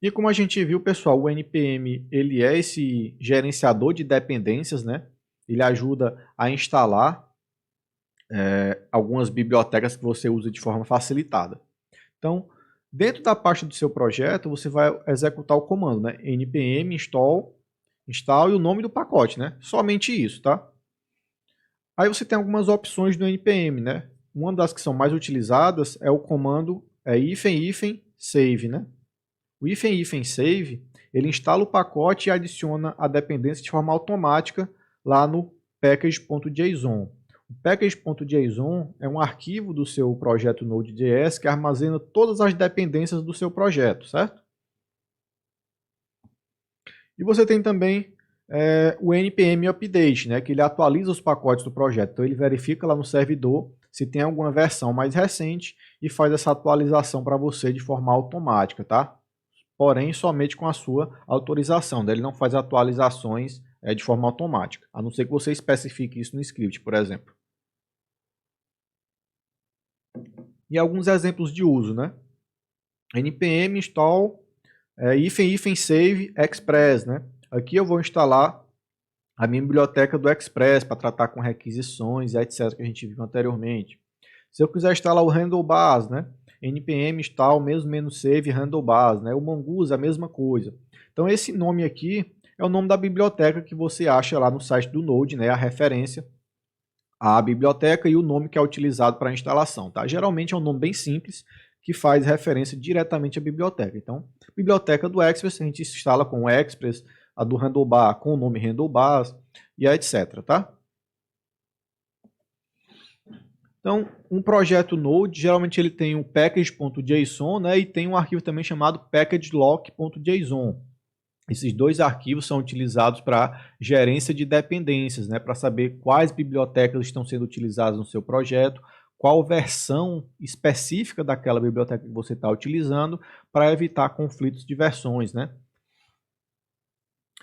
E como a gente viu, pessoal, o NPM ele é esse gerenciador de dependências, né? Ele ajuda a instalar algumas bibliotecas que você usa de forma facilitada. Então, dentro da pasta do seu projeto, você vai executar o comando, né? npm install e o nome do pacote, né? Somente isso, tá? Aí você tem algumas opções do npm, né? Uma das que são mais utilizadas é o comando -save, né? O -save, ele instala o pacote e adiciona a dependência de forma automática lá no package.json. O package.json é um arquivo do seu projeto Node.js que armazena todas as dependências do seu projeto, certo? E você tem também o npm update, né, que ele atualiza os pacotes do projeto. Então ele verifica lá no servidor se tem alguma versão mais recente e faz essa atualização para você de forma automática, tá? Porém somente com a sua autorização. Ele não faz atualizações de forma automática, a não ser que você especifique isso no script, por exemplo. E alguns exemplos de uso, né? npm install -save express, né? Aqui eu vou instalar a minha biblioteca do Express para tratar com requisições, etc, que a gente viu anteriormente. Se eu quiser instalar o handlebars, né? npm install -save handlebars, né? O Mongoose a mesma coisa. Então esse nome aqui é o nome da biblioteca que você acha lá no site do Node, né? A referência à biblioteca e o nome que é utilizado para a instalação, tá? Geralmente é um nome bem simples que faz referência diretamente à biblioteca. Então, biblioteca do Express a gente instala com o Express, a do handlebar com o nome handlebars e etc, tá? Então, um projeto Node, geralmente ele tem um package.json, né, e tem um arquivo também chamado packagelock.json. Esses dois arquivos são utilizados para gerência de dependências, né, para saber quais bibliotecas estão sendo utilizadas no seu projeto, qual versão específica daquela biblioteca que você está utilizando, para evitar conflitos de versões, né?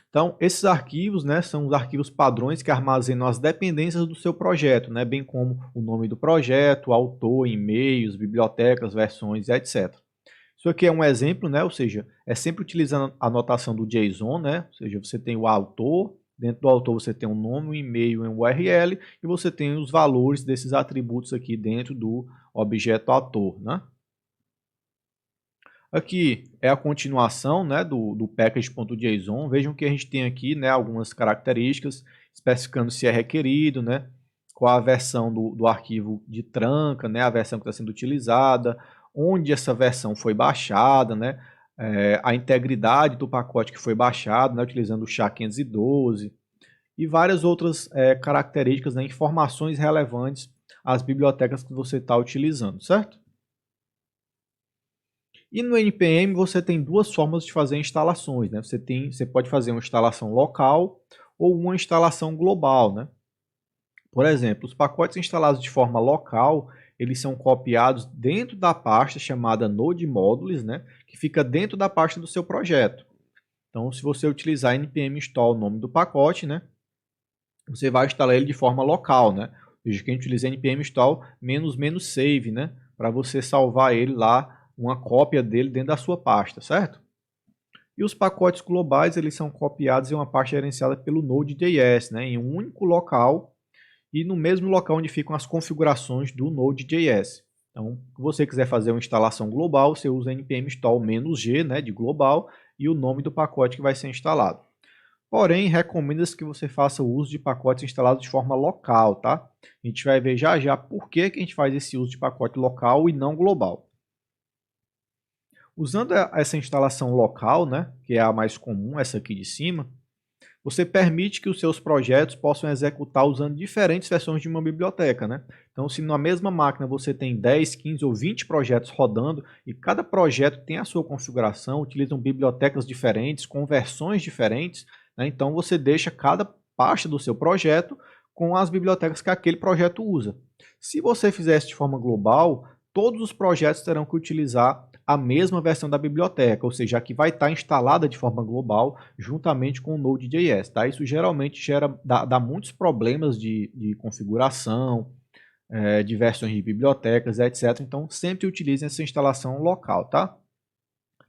Então, esses arquivos, né, são os arquivos padrões que armazenam as dependências do seu projeto, né, bem como o nome do projeto, autor, e-mails, bibliotecas, versões, etc. Isso aqui é um exemplo, né, ou seja, é sempre utilizando a notação do JSON, né, ou seja, você tem o autor, dentro do autor você tem um nome, um e-mail e um URL, e você tem os valores desses atributos aqui dentro do objeto autor, né. Aqui é a continuação, né, do package.json. Vejam que a gente tem aqui, né, algumas características, especificando se é requerido, né, qual a versão do arquivo de tranca, né, a versão que está sendo utilizada, onde essa versão foi baixada, né, a integridade do pacote que foi baixado, né, utilizando o SHA-512, e várias outras características, né, informações relevantes às bibliotecas que você está utilizando, certo? E no npm você tem duas formas de fazer instalações, né? Você pode fazer uma instalação local ou uma instalação global, né? Por exemplo, os pacotes instalados de forma local, eles são copiados dentro da pasta chamada Node Modules, né? Que fica dentro da pasta do seu projeto. Então, se você utilizar npm install, o nome do pacote, né? Você vai instalar ele de forma local, né? Ou seja, que a gente utiliza npm install -save, né? Para você salvar ele lá, uma cópia dele dentro da sua pasta, certo? E os pacotes globais, eles são copiados em uma pasta gerenciada pelo Node.js, né? Em um único local e no mesmo local onde ficam as configurações do Node.js. Então, se você quiser fazer uma instalação global, você usa npm install -g, né, de global, e o nome do pacote que vai ser instalado. Porém, recomenda-se que você faça o uso de pacotes instalados de forma local, tá? A gente vai ver já já por que a gente faz esse uso de pacote local e não global. Usando essa instalação local, né, que é a mais comum, essa aqui de cima, você permite que os seus projetos possam executar usando diferentes versões de uma biblioteca, né? Então, se na mesma máquina você tem 10, 15 ou 20 projetos rodando e cada projeto tem a sua configuração, utilizam bibliotecas diferentes, com versões diferentes, né? Então você deixa cada pasta do seu projeto com as bibliotecas que aquele projeto usa. Se você fizesse de forma global, todos os projetos terão que utilizar a mesma versão da biblioteca, ou seja, a que vai estar instalada de forma global juntamente com o Node.js. Tá? Isso geralmente dá muitos problemas de configuração, de versões de bibliotecas, etc. Então, sempre utilizem essa instalação local. Tá?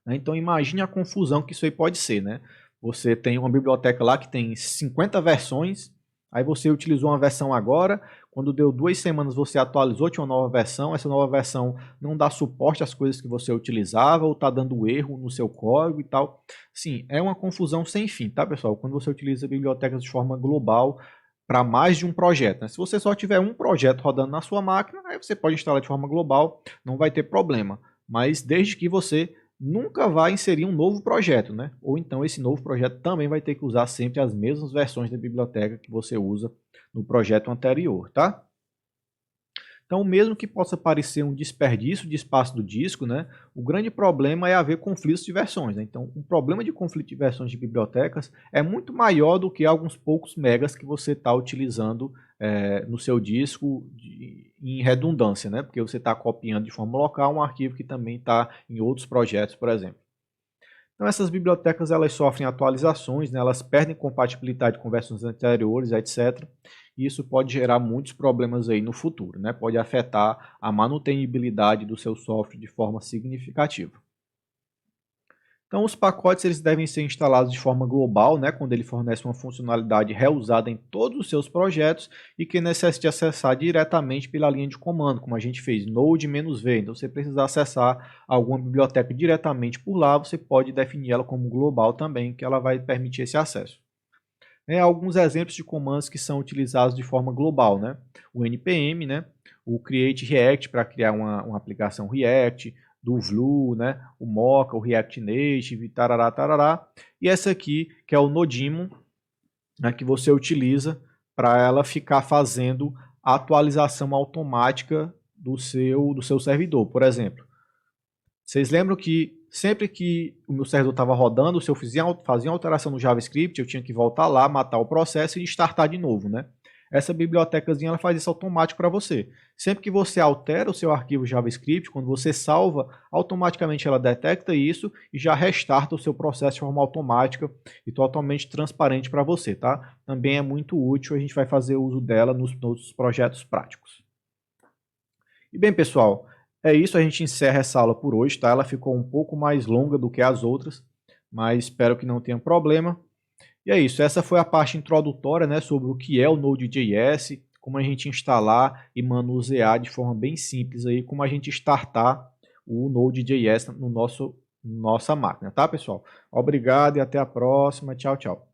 né? Então imagine a confusão que isso aí pode ser, né? Você tem uma biblioteca lá que tem 50 versões, aí você utilizou uma versão agora, quando deu 2 semanas você atualizou, tinha uma nova versão, essa nova versão não dá suporte às coisas que você utilizava, ou está dando erro no seu código e tal. Sim, é uma confusão sem fim, tá, pessoal? Quando você utiliza bibliotecas de forma global para mais de um projeto, né? Se você só tiver um projeto rodando na sua máquina, aí você pode instalar de forma global, não vai ter problema. Mas desde que você nunca vai inserir um novo projeto, né? Ou então esse novo projeto também vai ter que usar sempre as mesmas versões da biblioteca que você usa no projeto anterior, tá? Então, mesmo que possa parecer um desperdício de espaço do disco, né, o grande problema é haver conflitos de versões, né? Então, o problema de conflito de versões de bibliotecas é muito maior do que alguns poucos megas que você está utilizando no seu disco em redundância, né? Porque você está copiando de forma local um arquivo que também está em outros projetos, por exemplo. Então essas bibliotecas elas sofrem atualizações, né? Elas perdem compatibilidade com versões anteriores, etc. E isso pode gerar muitos problemas aí no futuro, né? Pode afetar a manutenibilidade do seu software de forma significativa. Então os pacotes eles devem ser instalados de forma global, né, quando ele fornece uma funcionalidade reusada em todos os seus projetos e que necessite acessar diretamente pela linha de comando, como a gente fez, node-v. Então, se você precisar acessar alguma biblioteca diretamente por lá, você pode definir ela como global também, que ela vai permitir esse acesso. Alguns exemplos de comandos que são utilizados de forma global, né? O npm, né? O create react para criar uma aplicação React, do Vue, né? O Mocha, o React Native, tarará, tarará. E essa aqui, que é o Nodimon, né? Que você utiliza para ela ficar fazendo a atualização automática do seu servidor, por exemplo. Vocês lembram que sempre que o meu servidor estava rodando, se eu fazia uma alteração no JavaScript, eu tinha que voltar lá, matar o processo e startar de novo, né? Essa bibliotecazinha ela faz isso automático para você. Sempre que você altera o seu arquivo JavaScript, quando você salva, automaticamente ela detecta isso e já restarta o seu processo de forma automática e totalmente transparente para você, tá? Também é muito útil, a gente vai fazer uso dela nos projetos práticos. E bem, pessoal, é isso, a gente encerra essa aula por hoje, tá? Ela ficou um pouco mais longa do que as outras, mas espero que não tenha problema. E é isso, essa foi a parte introdutória, né, sobre o que é o Node.js, como a gente instalar e manusear de forma bem simples aí, como a gente startar o Node.js no nossa máquina, tá, pessoal? Obrigado e até a próxima. Tchau, tchau.